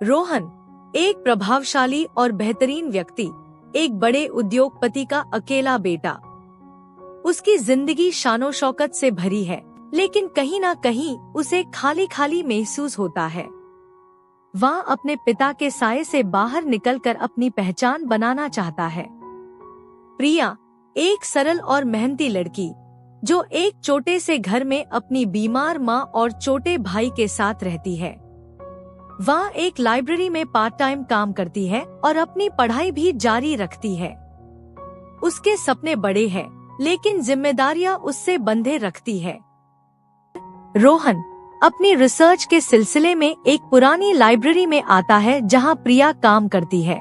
रोहन, एक प्रभावशाली और बेहतरीन व्यक्ति, एक बड़े उद्योगपति का अकेला बेटा। उसकी जिंदगी शानो शौकत से भरी है, लेकिन कहीं ना कहीं उसे खाली खाली महसूस होता है। वह अपने पिता के साये से बाहर निकलकर अपनी पहचान बनाना चाहता है। प्रिया, एक सरल और मेहनती लड़की, जो एक छोटे से घर में अपनी बीमार माँ और छोटे भाई के साथ रहती है। वह एक लाइब्रेरी में पार्ट टाइम काम करती है और अपनी पढ़ाई भी जारी रखती है। उसके सपने बड़े हैं, लेकिन जिम्मेदारियां उससे बंधे रखती है। रोहन अपनी रिसर्च के सिलसिले में एक पुरानी लाइब्रेरी में आता है जहां प्रिया काम करती है।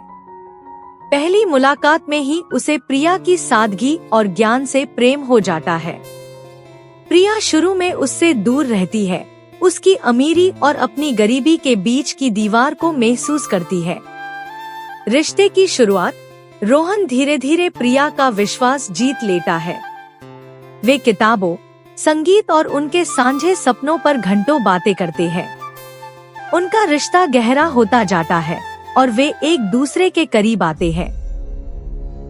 पहली मुलाकात में ही उसे प्रिया की सादगी और ज्ञान से प्रेम हो जाता है। प्रिया शुरू में उससे दूर रहती है, उसकी अमीरी और अपनी गरीबी के बीच की दीवार को महसूस करती है। रिश्ते की शुरुआत, रोहन धीरे धीरे प्रिया का विश्वास जीत लेता है। वे किताबों, संगीत और उनके सांझे सपनों पर घंटों बातें करते हैं। उनका रिश्ता गहरा होता जाता है और वे एक दूसरे के करीब आते हैं।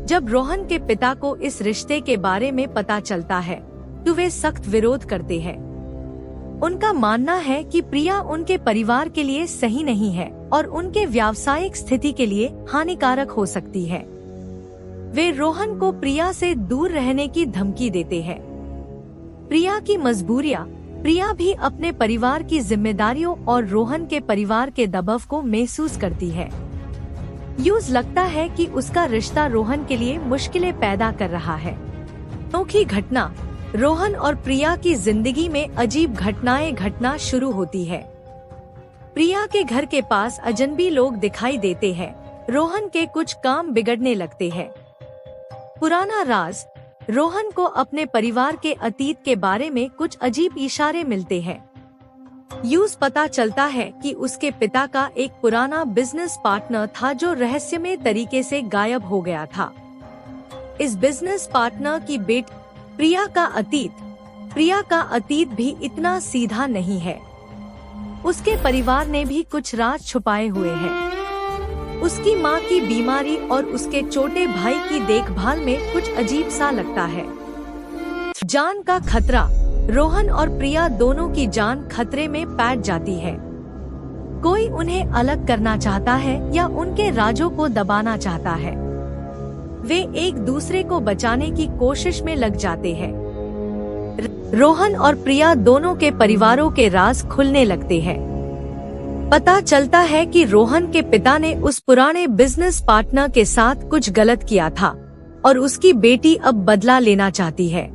जब रोहन के पिता को इस रिश्ते के बारे में पता चलता है तो वे सख्त विरोध करते हैं। उनका मानना है कि प्रिया उनके परिवार के लिए सही नहीं है और उनके व्यावसायिक स्थिति के लिए हानिकारक हो सकती है। वे रोहन को प्रिया से दूर रहने की धमकी देते हैं। प्रिया की मजबूरियां, प्रिया भी अपने परिवार की जिम्मेदारियों और रोहन के परिवार के दबाव को महसूस करती है। यूज लगता है कि उसका रिश्ता रोहन के लिए मुश्किलें पैदा कर रहा है। अनोखी घटना, रोहन और प्रिया की जिंदगी में अजीब घटनाएं घटना शुरू होती है। प्रिया के घर के पास अजनबी लोग दिखाई देते हैं। रोहन के कुछ काम बिगड़ने लगते हैं। पुराना राज, रोहन को अपने परिवार के अतीत के बारे में कुछ अजीब इशारे मिलते हैं। यूज पता चलता है कि उसके पिता का एक पुराना बिजनेस पार्टनर था जो रहस्यमय तरीके से गायब हो गया था। इस बिजनेस पार्टनर की बेटी प्रिया का अतीत भी इतना सीधा नहीं है। उसके परिवार ने भी कुछ राज छुपाए हुए हैं। उसकी माँ की बीमारी और उसके छोटे भाई की देखभाल में कुछ अजीब सा लगता है। जान का खतरा, रोहन और प्रिया दोनों की जान खतरे में पैठ जाती है। कोई उन्हें अलग करना चाहता है या उनके राजों को दबाना चाहता है। वे एक दूसरे को बचाने की कोशिश में लग जाते हैं। रोहन और प्रिया दोनों के परिवारों के राज खुलने लगते हैं। पता चलता है कि रोहन के पिता ने उस पुराने बिजनेस पार्टनर के साथ कुछ गलत किया था और उसकी बेटी अब बदला लेना चाहती है।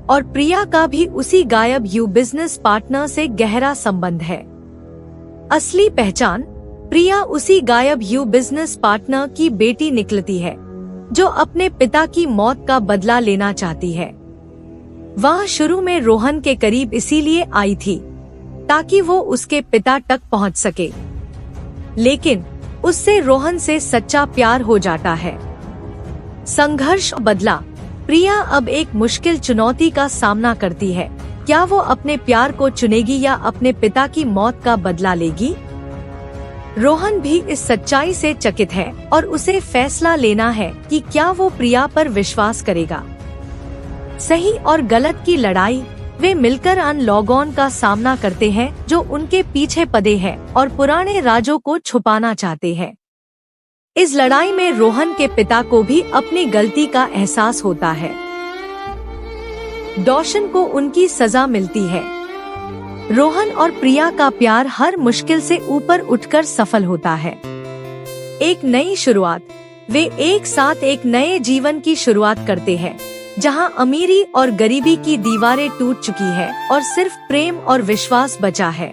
और प्रिया का भी उसी गायब बिजनेस पार्टनर से गहरा संबंध है। असली पहचान, प्रिया उसी गायब बिजनेस पार्टनर की बेटी निकलती है जो अपने पिता की मौत का बदला लेना चाहती है। वह शुरू में रोहन के करीब इसीलिए आई थी ताकि वो उसके पिता तक पहुंच सके, लेकिन उससे रोहन से सच्चा प्यार हो जाता है। संघर्ष बदला, प्रिया अब एक मुश्किल चुनौती का सामना करती है। क्या वो अपने प्यार को चुनेगी या अपने पिता की मौत का बदला लेगी? रोहन भी इस सच्चाई से चकित है और उसे फैसला लेना है कि क्या वो प्रिया पर विश्वास करेगा। सही और गलत की लड़ाई, वे मिलकर अनलॉगऑन का सामना करते हैं जो उनके पीछे पड़े हैं और पुराने राजों को छुपाना चाहते हैं। इस लड़ाई में रोहन के पिता को भी अपनी गलती का एहसास होता है। डॉशन को उनकी सजा मिलती है। रोहन और प्रिया का प्यार हर मुश्किल से ऊपर उठकर सफल होता है। एक नई शुरुआत, वे एक साथ एक नए जीवन की शुरुआत करते हैं जहां अमीरी और गरीबी की दीवारें टूट चुकी है और सिर्फ प्रेम और विश्वास बचा है।